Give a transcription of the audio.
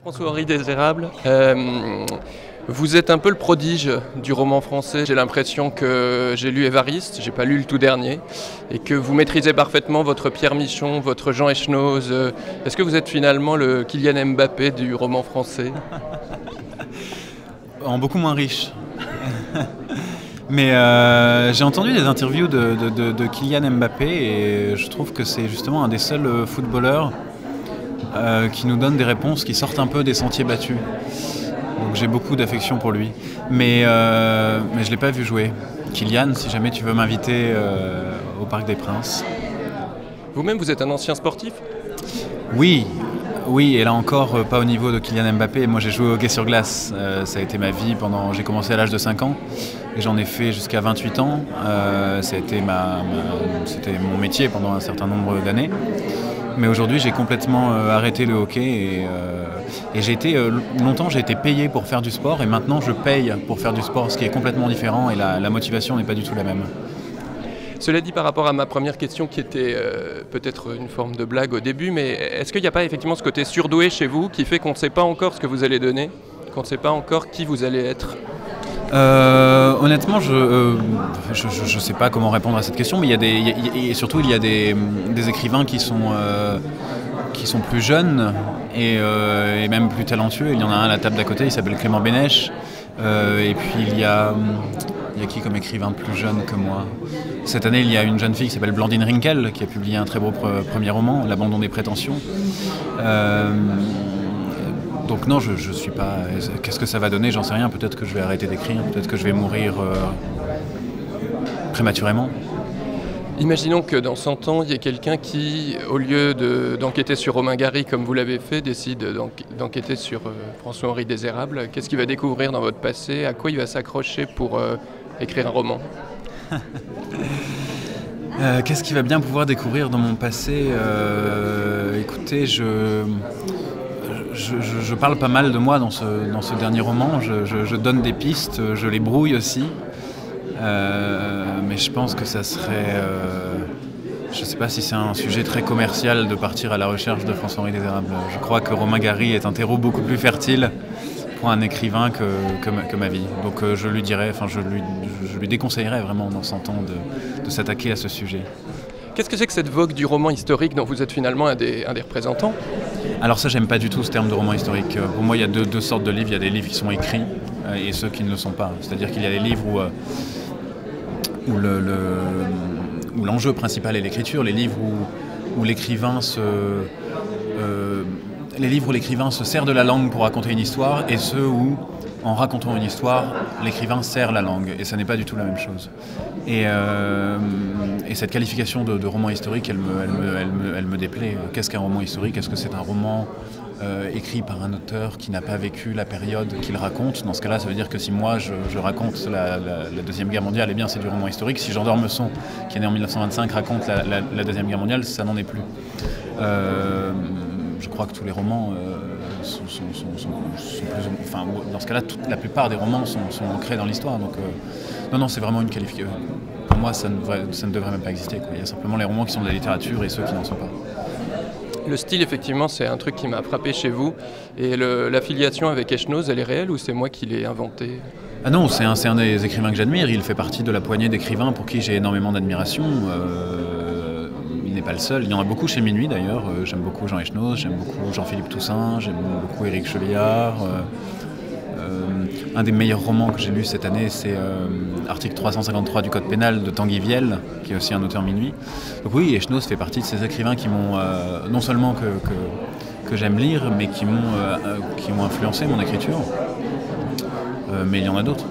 François-Henri Désérable, vous êtes un peu le prodige du roman français. J'ai l'impression que j'ai lu Évariste, j'ai pas lu le tout dernier, et que vous maîtrisez parfaitement votre Pierre Michon, votre Jean Echenoz. Est-ce que vous êtes finalement le Kylian Mbappé du roman français? En beaucoup moins riche. Mais j'ai entendu des interviews de Kylian Mbappé et je trouve que c'est justement un des seuls footballeurs qui nous donne des réponses qui sortent un peu des sentiers battus. Donc j'ai beaucoup d'affection pour lui. Mais je ne l'ai pas vu jouer. Kylian, si jamais tu veux m'inviter au Parc des Princes. Vous-même, vous êtes un ancien sportif? Oui, et là encore, pas au niveau de Kylian Mbappé. Moi, j'ai joué au hockey sur glace. Ça a été ma vie pendant. J'ai commencé à l'âge de 5 ans et j'en ai fait jusqu'à 28 ans. Ça a été c'était mon métier pendant un certain nombre d'années. Mais aujourd'hui, j'ai complètement arrêté le hockey et longtemps, j'ai été payé pour faire du sport et maintenant, je paye pour faire du sport, ce qui est complètement différent et la motivation n'est pas du tout la même. Cela dit, par rapport à ma première question qui était peut-être une forme de blague au début, mais est-ce qu'il n'y a pas effectivement ce côté surdoué chez vous qui fait qu'on ne sait pas encore ce que vous allez donner, qu'on ne sait pas encore qui vous allez être? Honnêtement, je sais pas comment répondre à cette question, mais il y a des écrivains qui sont plus jeunes et même plus talentueux. Il y en a un à la table d'à côté, il s'appelle Clément Bénèche. Et puis il y a qui comme écrivain plus jeune que moi? Cette année, il y a une jeune fille qui s'appelle Blandine Rinkel qui a publié un très beau premier roman, L'abandon des prétentions. Donc non, je suis pas... Qu'est-ce que ça va donner? J'en sais rien. Peut-être que je vais arrêter d'écrire, peut-être que je vais mourir prématurément. Imaginons que dans 100 ans, il y ait quelqu'un qui, au lieu d'enquêter sur Romain Gary comme vous l'avez fait, décide d'enquêter sur François-Henri Désérable. Qu'est-ce qu'il va découvrir dans votre passé? À quoi il va s'accrocher pour écrire un roman? Qu'est-ce qu'il va bien pouvoir découvrir dans mon passé? Écoutez, je parle pas mal de moi dans ce dernier roman. Je donne des pistes, je les brouille aussi. Mais je pense que ça serait... je ne sais pas si c'est un sujet très commercial de partir à la recherche de François-Henri Désérable. Je crois que Romain Gary est un terreau beaucoup plus fertile pour un écrivain que ma vie. Donc je lui dirais, je lui déconseillerais vraiment dans 100 ans de s'attaquer à ce sujet. Qu'est-ce que c'est que cette vogue du roman historique dont vous êtes finalement un des représentants? Alors ça, j'aime pas du tout ce terme de roman historique. Pour moi, il y a deux sortes de livres. Il y a des livres qui sont écrits et ceux qui ne le sont pas. C'est-à-dire qu'il y a des livres où l'enjeu principal est l'écriture, les livres où l'écrivain se sert de la langue pour raconter une histoire, et ceux où, en racontant une histoire, l'écrivain sert la langue, et ça n'est pas du tout la même chose. Et cette qualification de roman historique, elle me déplaît. Qu'est-ce qu'un roman historique? Est-ce que c'est un roman écrit par un auteur qui n'a pas vécu la période qu'il raconte? Dans ce cas-là, ça veut dire que si moi je raconte la Deuxième Guerre mondiale, eh bien c'est du roman historique. Si Jean d'Ormesson, qui est né en 1925, raconte la Deuxième Guerre mondiale, ça n'en est plus. Je crois que tous les romans sont plus... Enfin, dans ce cas-là, la plupart des romans sont ancrés dans l'histoire. Donc, non, c'est vraiment une qualification. Pour moi, ça ne devrait même pas exister, quoi. Il y a simplement les romans qui sont de la littérature et ceux qui n'en sont pas. Le style, effectivement, c'est un truc qui m'a frappé chez vous. Et l'affiliation avec Echenoz, elle est réelle ou c'est moi qui l'ai inventée? Ah non, c'est un des écrivains que j'admire. Il fait partie de la poignée d'écrivains pour qui j'ai énormément d'admiration. Il n'est pas le seul. Il y en a beaucoup chez Minuit, d'ailleurs. J'aime beaucoup Jean Echenoz, j'aime beaucoup Jean-Philippe Toussaint, j'aime beaucoup Éric Chevillard. Un des meilleurs romans que j'ai lu cette année, c'est Article 353 du Code pénal de Tanguy Viel, qui est aussi un auteur Minuit. Donc oui, Echenoz fait partie de ces écrivains qui m'ont, non seulement que j'aime lire, mais qui m'ont influencé mon écriture. Mais il y en a d'autres.